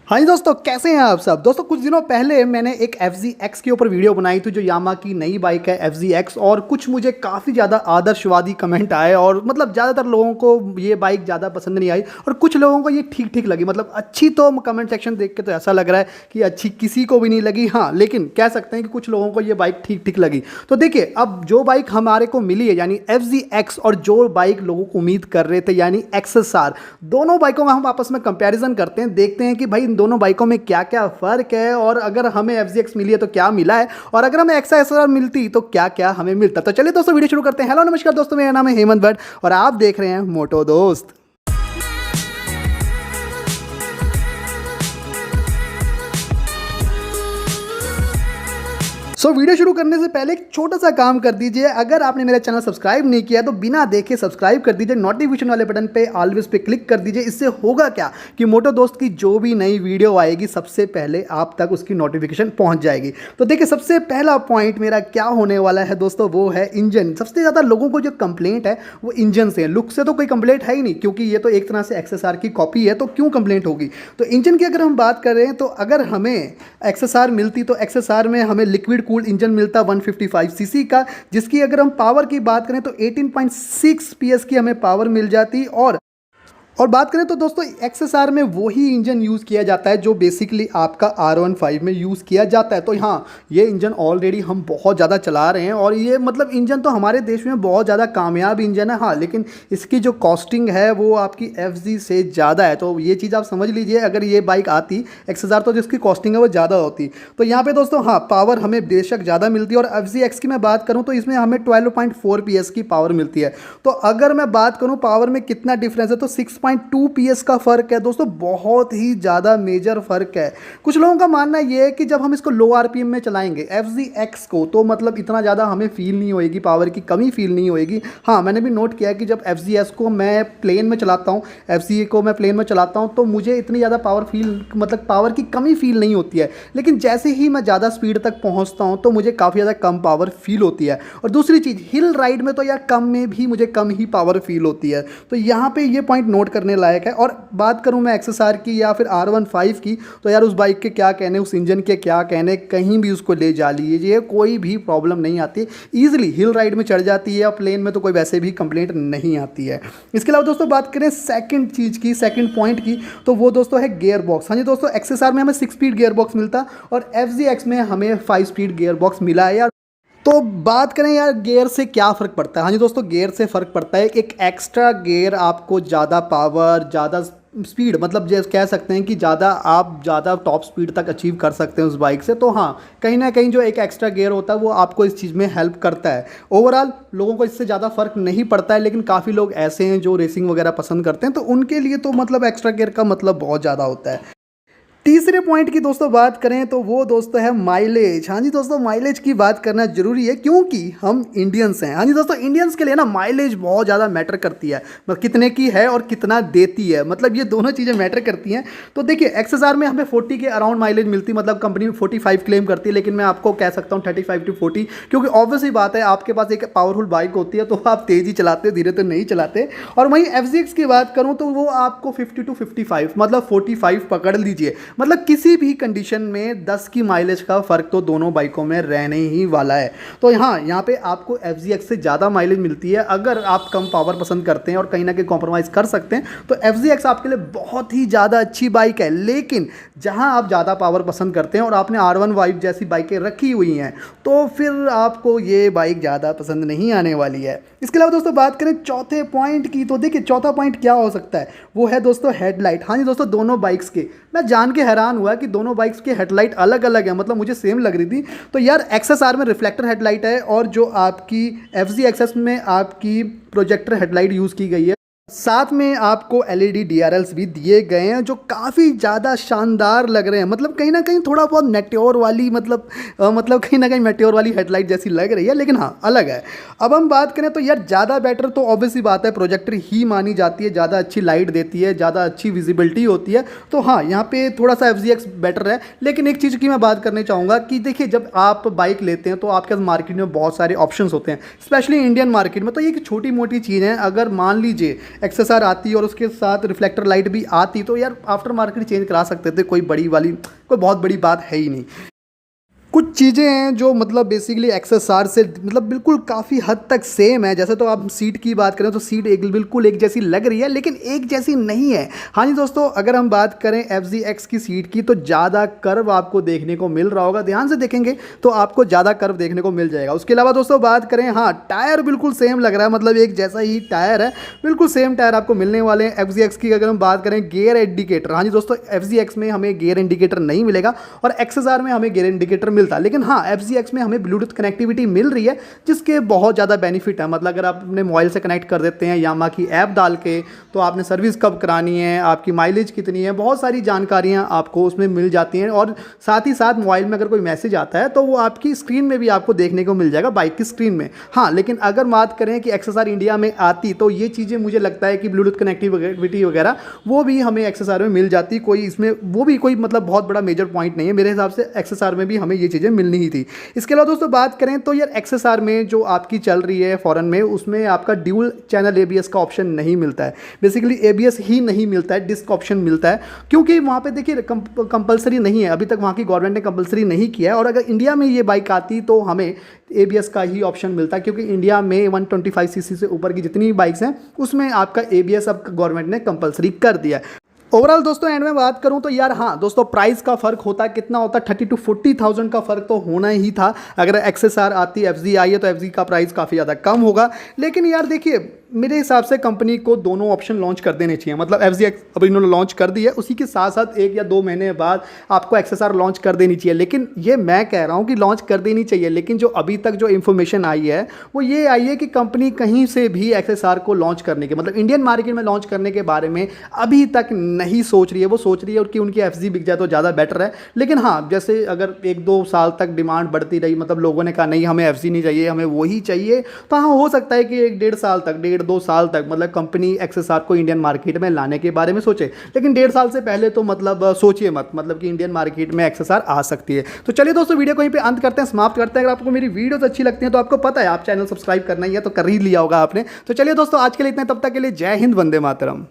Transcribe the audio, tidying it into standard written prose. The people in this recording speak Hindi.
हाँ जी दोस्तों, कैसे हैं आप सब। दोस्तों कुछ दिनों पहले मैंने एक FZX के ऊपर वीडियो बनाई थी, जो यामा की नई बाइक है FZX। और कुछ मुझे काफ़ी ज़्यादा आदर्शवादी कमेंट आए और मतलब ज़्यादातर लोगों को ये बाइक ज़्यादा पसंद नहीं आई और कुछ लोगों को ये ठीक ठीक लगी। मतलब अच्छी तो कमेंट सेक्शन देख के तो ऐसा लग रहा है कि अच्छी किसी को भी नहीं लगी, हाँ, लेकिन कह सकते हैं कि कुछ लोगों को ये बाइक ठीक ठीक लगी। तो देखिए, अब जो बाइक हमारे को मिली है यानी FZX, और जो बाइक लोगों को उम्मीद कर रहे थे यानी XSR, दोनों बाइकों का हम आपस में कंपैरिजन करते हैं, देखते हैं कि भाई इन दोनों बाइकों में क्या क्या फ़र्क है, और अगर हमें FZX मिली है तो क्या मिला है, और अगर हमें XSR मिलती तो क्या क्या हमें मिलता। तो चलिए दोस्तों, वीडियो शुरू करते हैं। हेलो नमस्कार दोस्तों, मेरा नाम है हेमंत भट्ट और आप देख रहे हैं मोटो दोस्त। वीडियो शुरू करने से पहले एक छोटा सा काम कर दीजिए। अगर आपने मेरा चैनल सब्सक्राइब नहीं किया तो बिना देखे सब्सक्राइब कर दीजिए, नोटिफिकेशन वाले बटन पे ऑलवेज पे क्लिक कर दीजिए। इससे होगा क्या कि मोटो दोस्त की जो भी नई वीडियो आएगी सबसे पहले आप तक उसकी नोटिफिकेशन पहुंच जाएगी। तो देखिए, सबसे पहला पॉइंट मेरा क्या होने वाला है दोस्तों, वो है इंजन। सबसे ज़्यादा लोगों को जो कंप्लेंट है वो इंजन से है। लुक से तो कोई कंप्लेंट है ही नहीं, क्योंकि ये तो एक तरह से XSR की कॉपी है, तो क्यों कंप्लेंट होगी। तो इंजन की अगर हम बात करें तो अगर हमें XSR मिलती तो XSR में हमें लिक्विड कूल्ड इंजन मिलता 155 सीसी का, जिसकी अगर हम पावर की बात करें तो 18.6 PS की हमें पावर मिल जाती। और बात करें तो दोस्तों XSR में वही इंजन यूज़ किया जाता है जो बेसिकली आपका R15 में यूज़ किया जाता है। तो हाँ, ये इंजन ऑलरेडी हम बहुत ज़्यादा चला रहे हैं और ये मतलब इंजन तो हमारे देश में बहुत ज़्यादा कामयाब इंजन है। हाँ, लेकिन इसकी जो कॉस्टिंग है वो आपकी FZ से ज़्यादा है। तो ये चीज़ आप समझ लीजिए, अगर ये बाइक आती XSR तो जिसकी कॉस्टिंग है वो ज़्यादा होती। तो यहाँ पर दोस्तों हाँ, पावर हमें बेशक ज़्यादा मिलती है। और FZX की मैं बात करूँ तो इसमें हमें 12.4 PS की पावर मिलती है। तो अगर मैं बात करूँ पावर में कितना डिफरेंस है तो 6.2 PS का फ़र्क है दोस्तों, बहुत ही ज़्यादा मेजर फ़र्क है। कुछ लोगों का मानना ये है कि जब हम इसको लो RPM में चलाएंगे FZX को तो मतलब इतना ज़्यादा हमें फील नहीं होएगी, पावर की कमी फील नहीं होएगी। हाँ, मैंने भी नोट किया है कि जब FZS को मैं प्लेन में चलाता हूँ, FZ को मैं प्लेन में चलाता हूँ तो मुझे इतनी ज़्यादा पावर फील मतलब पावर की कमी फील नहीं होती है। लेकिन जैसे ही मैं ज़्यादा स्पीड तक पहुँचता हूँ तो मुझे काफ़ी ज़्यादा कम पावर फील होती है। और दूसरी चीज़, हिल राइड में तो यार कम में भी मुझे कम ही पावर फील होती है। तो यहाँ पे ये पॉइंट नोट करने लायक है। और बात करूं मैं XSR की या फिर R15 की, तो यार उस बाइक के क्या कहने, उस इंजन के क्या कहने, कहीं भी उसको ले जा लीजिए कोई भी प्रॉब्लम नहीं आती। ईजिली हिल राइड में चढ़ जाती है और प्लेन में तो कोई वैसे भी कंप्लेंट नहीं आती है। इसके अलावा दोस्तों बात करें सेकंड चीज़ की, सेकंड पॉइंट की, तो वो दोस्तों है गियर बॉक्स। हाँ जी दोस्तों, XSR में हमें 6 स्पीड गियर बॉक्स मिलता और FZX में हमें 5 स्पीड गियर बॉक्स मिला है यार। तो बात करें यार गियर से क्या फ़र्क पड़ता है। हाँ जी दोस्तों, गियर से फ़र्क पड़ता है। एक एक्स्ट्रा गियर आपको ज़्यादा पावर, ज़्यादा स्पीड, मतलब जैसे कह सकते हैं कि आप ज़्यादा टॉप स्पीड तक अचीव कर सकते हैं उस बाइक से। तो हाँ, कहीं ना कहीं जो एक एक्स्ट्रा गियर होता है वो आपको इस चीज़ में हेल्प करता है। ओवरऑल लोगों को इससे ज़्यादा फ़र्क नहीं पड़ता है, लेकिन काफ़ी लोग ऐसे हैं जो रेसिंग वगैरह पसंद करते हैं, तो उनके लिए तो मतलब एक्स्ट्रा गियर का मतलब बहुत ज़्यादा होता है। तीसरे पॉइंट की दोस्तों बात करें तो वो दोस्तों है माइलेज। हाँ जी दोस्तों, माइलेज की बात करना जरूरी है क्योंकि हम इंडियंस हैं। हाँ जी दोस्तों, इंडियंस के लिए ना माइलेज बहुत ज़्यादा मैटर करती है। मतलब कितने की है और कितना देती है, मतलब ये दोनों चीज़ें मैटर करती हैं। तो देखिए, XSR में हमें 40 के अराउंड माइलेज मिलती, मतलब कंपनी 45 क्लेम करती है, लेकिन मैं आपको कह सकता हूँ 35 to 40, क्योंकि ऑब्वियसली बात है आपके पास एक पावरफुल बाइक होती है तो आप तेज़ ही चलाते, धीरे तो नहीं चलाते। और वहीं FZX की बात करूँ तो वो आपको 50 to 55, मतलब 45 पकड़ लीजिए। मतलब किसी भी कंडीशन में 10 की माइलेज का फ़र्क तो दोनों बाइकों में रहने ही वाला है। तो यहाँ पे आपको FZX से ज़्यादा माइलेज मिलती है। अगर आप कम पावर पसंद करते हैं और कहीं ना कहीं कॉम्प्रोमाइज़ कर सकते हैं तो FZX आपके लिए बहुत ही ज़्यादा अच्छी बाइक है। लेकिन जहाँ आप ज़्यादा पावर पसंद करते हैं और आपने R15 जैसी बाइकें रखी हुई हैं तो फिर आपको ये बाइक ज़्यादा पसंद नहीं आने वाली है। इसके अलावा दोस्तों बात करें चौथे पॉइंट की, तो देखिए चौथा पॉइंट क्या हो सकता है, वो है दोस्तों हेडलाइट। हाँ जी दोस्तों, दोनों बाइक्स के मैं जान के हैरान हुआ कि दोनों बाइक्स की हेडलाइट अलग अलग है, मतलब मुझे सेम लग रही थी। तो यार XSR में रिफ्लेक्टर हेडलाइट है और जो आपकी FZXS में आपकी प्रोजेक्टर हेडलाइट यूज़ की गई है। साथ में आपको LED DRLs भी दिए गए हैं जो काफ़ी ज़्यादा शानदार लग रहे हैं। मतलब कहीं ना कहीं थोड़ा बहुत मेट्योर वाली मतलब कहीं ना कहीं मेट्योर वाली हेडलाइट जैसी लग रही है, लेकिन हाँ अलग है। अब हम बात करें तो यार ज़्यादा बेटर तो ऑब्वियसली बात है प्रोजेक्टर ही मानी जाती है, ज़्यादा अच्छी लाइट देती है, ज़्यादा अच्छी विजिबिलिटी होती है। तो हाँ, यहाँ पे थोड़ा सा FZX बेटर है। लेकिन एक चीज़ की मैं बात करनी चाहूँगा कि देखिए, जब आप बाइक लेते हैं तो आपके पास मार्केट में बहुत सारे ऑप्शंस होते हैं, स्पेशली इंडियन मार्केट में। तो ये एक छोटी मोटी चीज़ है, अगर मान लीजिए XSR आती और उसके साथ रिफ्लेक्टर लाइट भी आती तो यार आफ्टर मार्केट चेंज करा सकते थे, कोई बहुत बड़ी बात है ही नहीं। कुछ चीज़ें हैं जो मतलब बेसिकली XSR से मतलब बिल्कुल काफ़ी हद तक सेम है। जैसे तो आप सीट की बात करें तो सीट बिल्कुल एक जैसी लग रही है, लेकिन एक जैसी नहीं है। हाँ जी दोस्तों, अगर हम बात करें FZX की सीट की तो ज़्यादा कर्व आपको देखने को मिल रहा होगा, ध्यान से देखेंगे तो आपको ज़्यादा कर्व देखने को मिल जाएगा। उसके अलावा दोस्तों बात करें, हाँ टायर बिल्कुल सेम लग रहा है, मतलब एक जैसा ही टायर है, बिल्कुल सेम टायर आपको मिलने वाले हैं। FZX की अगर हम बात करें गियर इंडिकेटर, हाँ जी दोस्तों FZX में हमें गियर इंडिकेटर नहीं मिलेगा और XSR में हमें गियर इंडिकेटर मिलता है, लेकिन हाँ FZX में हमें ब्लूटूथ कनेक्टिविटी मिल रही है जिसके बहुत ज़्यादा बेनिफिट है। मतलब अगर आप अपने मोबाइल से कनेक्ट कर देते हैं यामा की ऐप डाल के, तो आपने सर्विस कब करानी है, आपकी माइलेज कितनी है, बहुत सारी जानकारियाँ आपको उसमें मिल जाती हैं। और साथ ही साथ मोबाइल में अगर कोई मैसेज आता है तो वो आपकी स्क्रीन में भी आपको देखने को मिल जाएगा, बाइक की स्क्रीन में। हाँ लेकिन अगर बात करें कि XSR इंडिया में आती तो ये चीज़ें मुझे लगता है कि ब्लूटूथ कनेक्टिविटी वगैरह वो भी हमें XSR में मिल जाती, कोई इसमें वो भी कोई मतलब बहुत बड़ा मेजर पॉइंट नहीं है मेरे हिसाब से। XSR में भी हमें ये चीज़ें मिलनी ही थी। इसके अलावा दोस्तों बात करें तो यार XSR में जो आपकी चल रही है फॉरेन में, उसमें आपका ड्यूल चैनल ABS का ऑप्शन नहीं मिलता है। बेसिकली ABS ही नहीं मिलता है, डिस्क ऑप्शन मिलता है, क्योंकि वहाँ पे देखिए कंपलसरी नहीं है, अभी तक वहाँ की गवर्नमेंट ने कंपलसरी नहीं किया है। और अगर इंडिया में ये बाइक आती तो हमें ABS का ही ऑप्शन मिलता है, क्योंकि इंडिया में 125 सीसी से ऊपर की जितनी भी बाइक्स हैं उसमें आपका ABS अब गवर्नमेंट ने कंपलसरी कर दिया है। ओवरऑल दोस्तों एंड में बात करूं तो यार हाँ दोस्तों, प्राइस का फर्क होता है, कितना होता है 30 to 40,000 का फर्क तो होना ही था। अगर XSR आती, FZ आई है तो FZ का प्राइस काफ़ी ज़्यादा कम होगा। लेकिन यार देखिए मेरे हिसाब से कंपनी को दोनों ऑप्शन लॉन्च कर देने चाहिए। मतलब FZX अब इन्होंने लॉन्च कर दी है, उसी के साथ साथ 1 या 2 महीने बाद आपको XSR लॉन्च कर देनी चाहिए। लेकिन ये मैं कह रहा हूँ कि लॉन्च कर देनी चाहिए, लेकिन जो अभी तक जो इन्फॉर्मेशन आई है वो ये आई है कि कंपनी कहीं से भी XSR को लॉन्च करने के मतलब इंडियन मार्केट में लॉन्च करने के बारे में अभी तक नहीं सोच रही है। वो सोच रही है कि उनकी FZ बिक जाए तो ज़्यादा बेटर है। लेकिन हाँ जैसे अगर 1-2 साल तक डिमांड बढ़ती रही, मतलब लोगों ने कहा नहीं हमें FZ नहीं चाहिए, हमें वही चाहिए, तो हाँ हो सकता है कि 1-2 साल तक मतलब कंपनी XSR को इंडियन मार्केट में लाने के बारे में सोचे। लेकिन 1.5 साल से पहले तो मतलब सोचिए मत, मतलब कि इंडियन मार्केट में XSR आ सकती है। तो चलिए दोस्तों वीडियो को यहीं पे अंत करते हैं, समाप्त करते हैं। अगर आपको मेरी वीडियोस अच्छी लगती हैं तो आपको पता है आप चैनल सब्सक्राइब करना ही है, तो कर ही लिया होगा आपने। तो चलिए दोस्तों आज के लिए इतना, तब तक के लिए जय हिंद, वंदे मातरम।